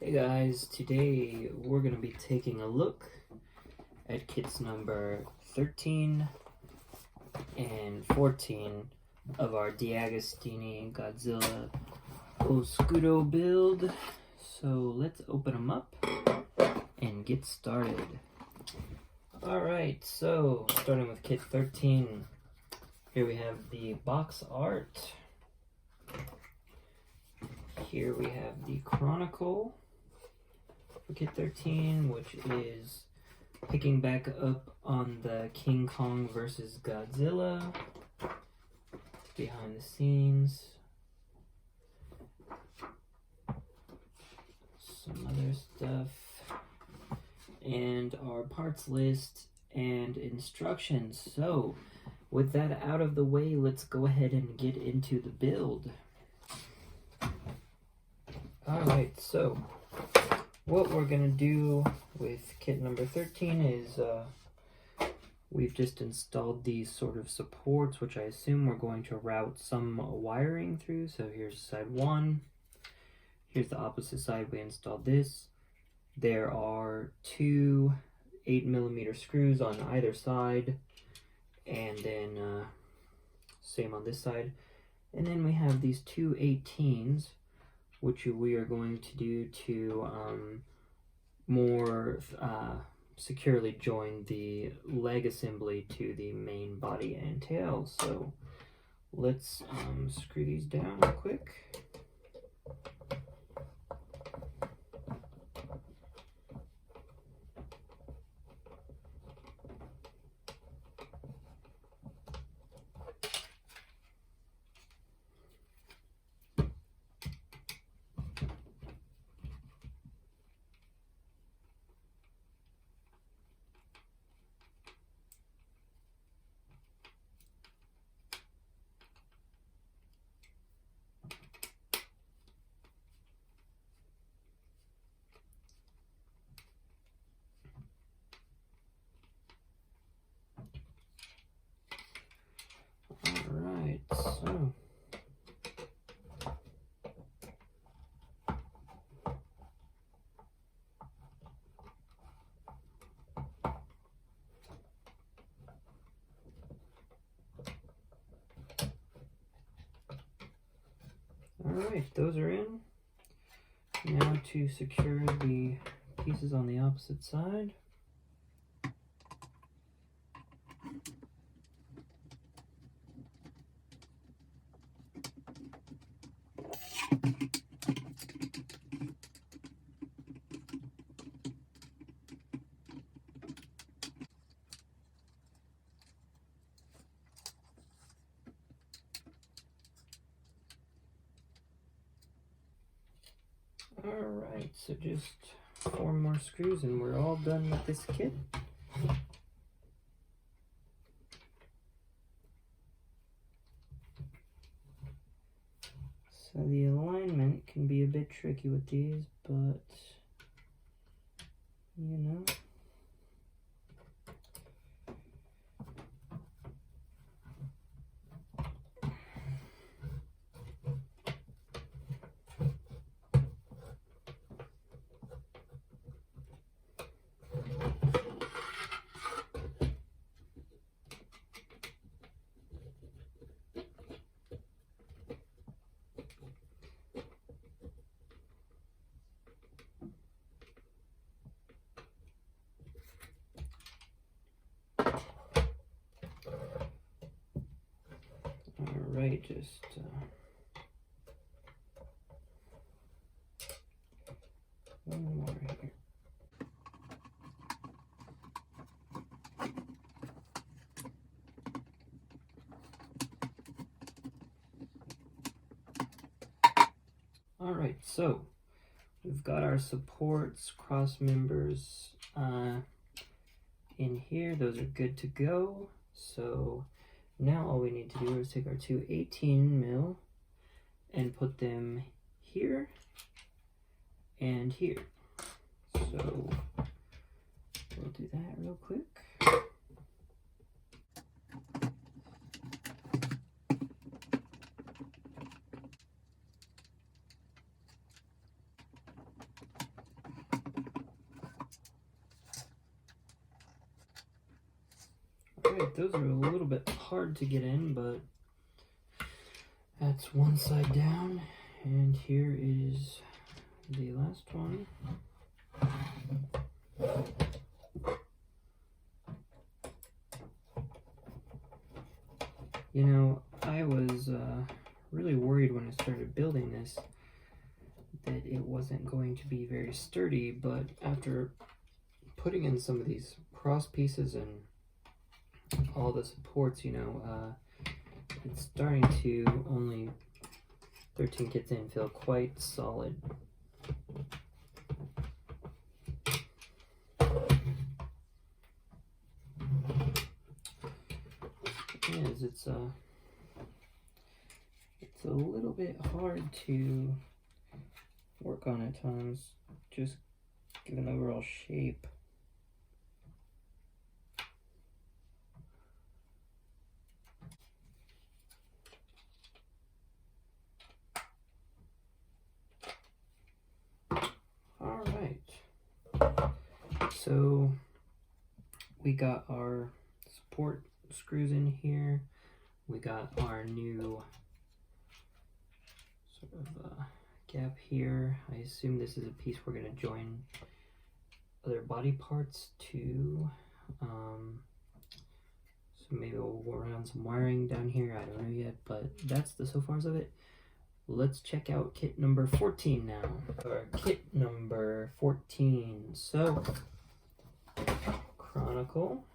Hey guys, today we're going to be taking a look at kits number 13 and 14 of our Deagostini Godzilla tsukuru build. So let's open them up and get started. Alright, so starting with kit 13, here we have the box art. Here we have the Chronicle for kit 13, which is picking back up on the King Kong versus Godzilla behind the scenes. Some other stuff. And our parts list and instructions. So, with that out of the way, let's go ahead and get into the build. Alright, so what we're going to do with kit number 13 is we've just installed these sort of supports, which I assume we're going to route some wiring through. So here's side 1. Here's the opposite side. We installed this. There are 2 8mm screws on either side, and then same on this side. And then we have these 2 18s, which we are going to do to more securely join the leg assembly to the main body and tail. So let's screw these down real quick. Alright, so alright, those are in. Now to secure the pieces on the opposite side. Alright, so just 4 more screws and we're all done with this kit. So the alignment can be a bit tricky with these, but you know. Alright, just one more here. Alright, so we've got our supports, cross members in here. Those are good to go. So now all we need to do is take our 2 18mm and put them here and here. So we'll do that real quick. Alright, those are a little bit hard to get in, but that's one side down, and here is the last one. You know, I was really worried when I started building this that it wasn't going to be very sturdy, but after putting in some of these cross pieces and all the supports, you know, it's starting to, only 13 kits in, feel quite solid. Is it's a little bit hard to work on at times, just give an overall shape. All right, so we got our support screws in here. We got our new sort of gap here. I assume this is a piece we're going to join other body parts to. So maybe we'll run some wiring down here. I don't know yet, but that's the so fars of it. Let's check out kit number 14 now. Or kit number 14. So, Chronicle.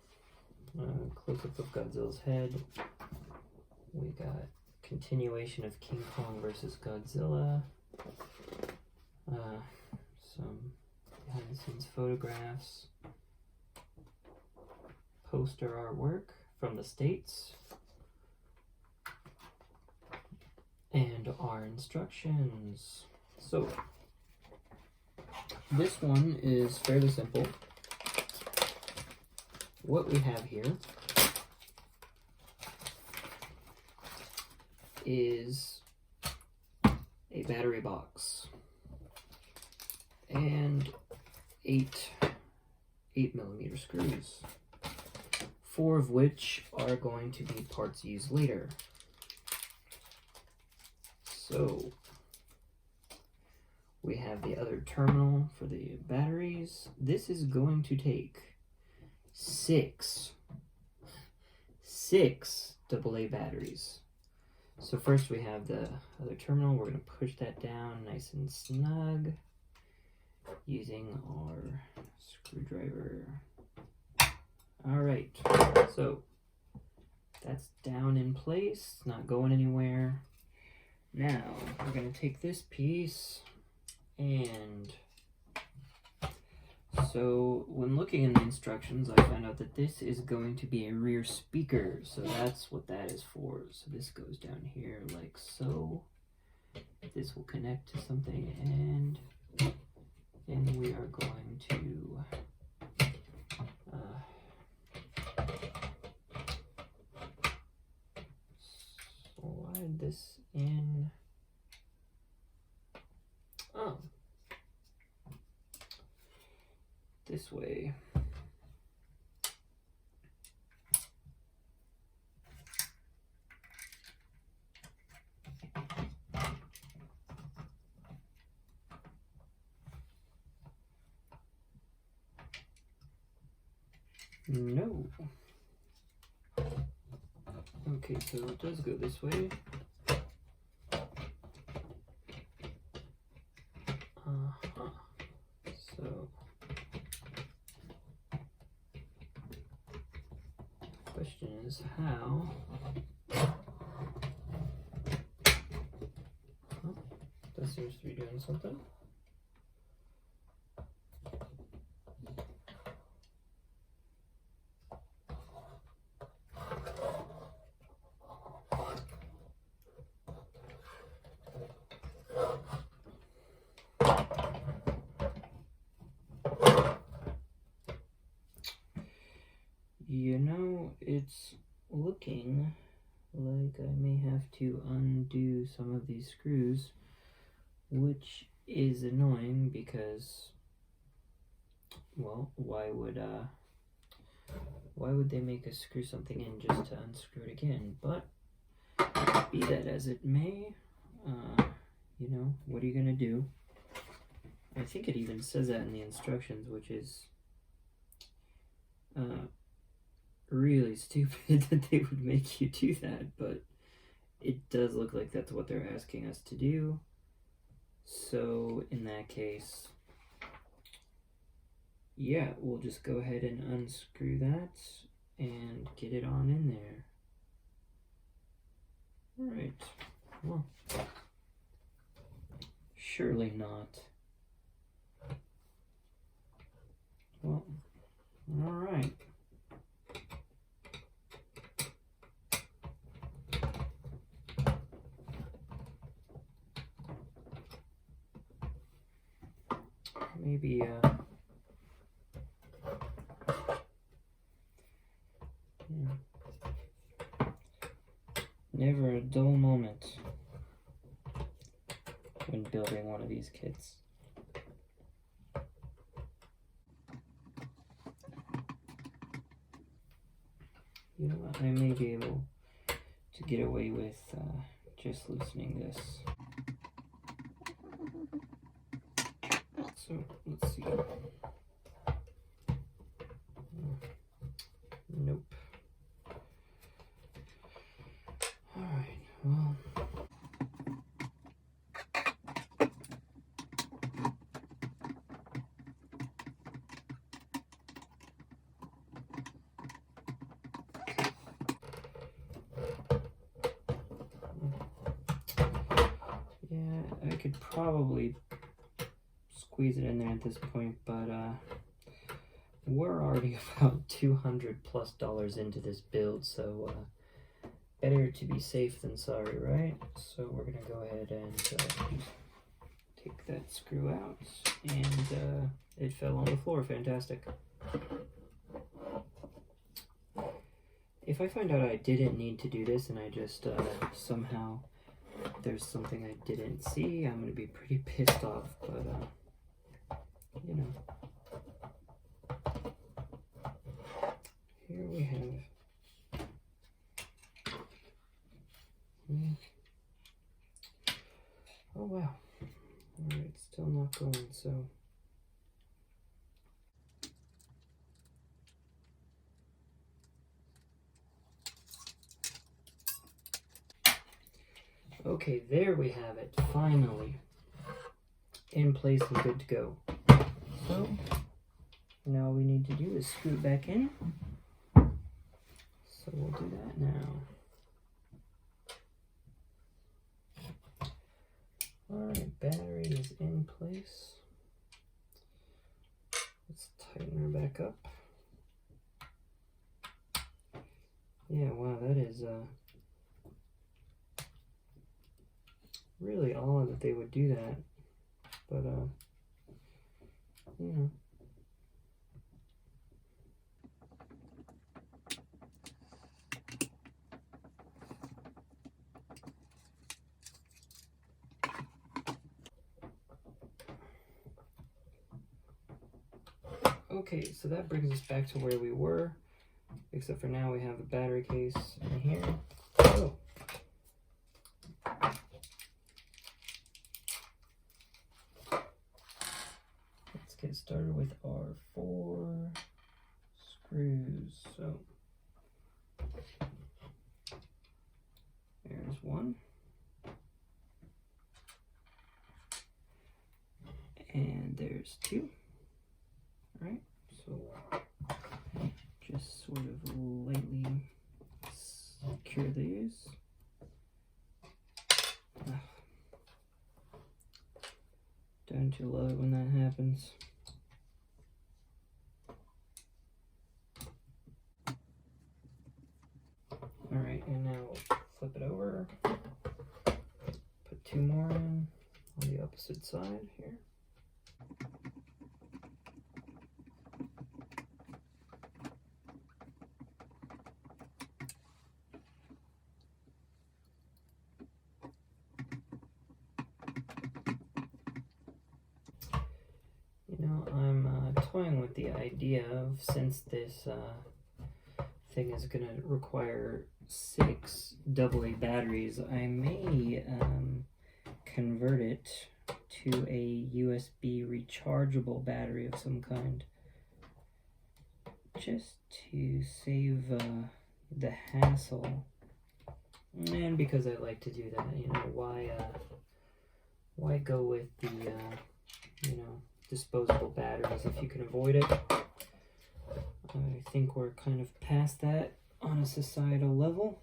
Close-up of Godzilla's head. We got continuation of King Kong versus Godzilla. Some behind-the-scenes photographs. Poster artwork from the States. And our instructions. So, this one is fairly simple. What we have here is a battery box and 8mm screws, 4 of which are going to be parts used later. So we have the other terminal for the batteries. This is going to take 6 AA batteries. So first we have the other terminal. We're going to push that down nice and snug using our screwdriver. All right, so that's down in place, not going anywhere. Now we're going to take this piece, and so when looking in the instructions, I found out that this is going to be a rear speaker, so that's what that is for. So this goes down here like so. This will connect to something, and then we are going to slide this in. Oh, this way. No. Okay, so it does go this way. So, question is how? That seems to be doing something. You know, it's looking like I may have to undo some of these screws, which is annoying because, well, why would Why would they make us screw something in just to unscrew it again? But be that as it may, you know, what are you gonna do? I think it even says that in the instructions, which is really stupid that they would make you do that, but it does look like that's what they're asking us to do. So in that case, yeah, we'll just go ahead and unscrew that and get it on in there. Alright, well, surely not. Well, alright. Maybe, yeah. Never a dull moment when building one of these kits. You know what, I may be able to get away with just loosening this. So, let's see. Nope. Alright, well. Yeah, I could probably squeeze it in there at this point, but we're already about $200+ into this build, so better to be safe than sorry, right? So we're gonna go ahead and just take that screw out, and it fell on the floor. Fantastic. If I find out I didn't need to do this and I just somehow there's something I didn't see, I'm gonna be pretty pissed off, but you know. Here we have oh wow. Alright, still not going, so okay, there we have it, finally in place and good to go. So now all we need to do is screw it back in. So we'll do that now. Alright, battery is in place. Let's tighten her back up. Yeah, wow, that is really odd that they would do that. But you know. Okay, so that brings us back to where we were, except for now we have the battery case in here. Oh. Let's get started with our 4 screws. So there's one. And there's 2. Right, so just sort of lightly secure these. Don't you love it when that happens? Alright, and now we'll flip it over. Put 2 more in on the opposite side here. You know, I'm toying with the idea of, since this thing is going to require 6 AA batteries, I may convert it to a USB rechargeable battery of some kind, just to save the hassle. And because I like to do that, you know, why go with the you know, disposable batteries if you can avoid it? I think we're kind of past that on a societal level.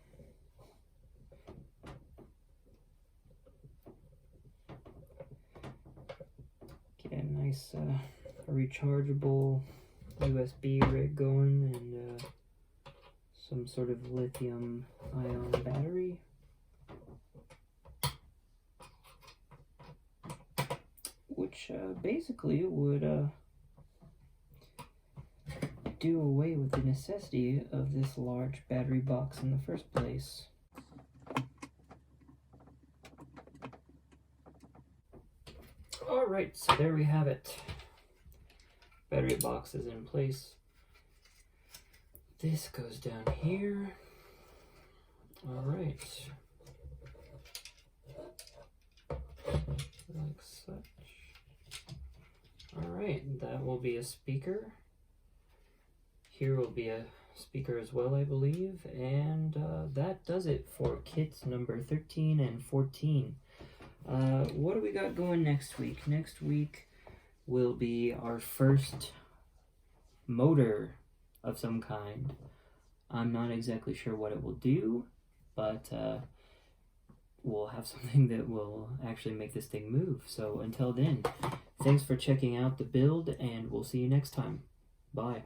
Get a nice rechargeable USB rig going, and some sort of lithium ion battery. Which basically would do away with the necessity of this large battery box in the first place. Alright, so there we have it. Battery box is in place. This goes down here. Alright. Like such. Alright, that will be a speaker. Here will be a speaker as well, I believe. And that does it for kits number 13 and 14. What do we got going next week? Next week will be our first motor of some kind. I'm not exactly sure what it will do, but we'll have something that will actually make this thing move. So until then, thanks for checking out the build, and we'll see you next time. Bye.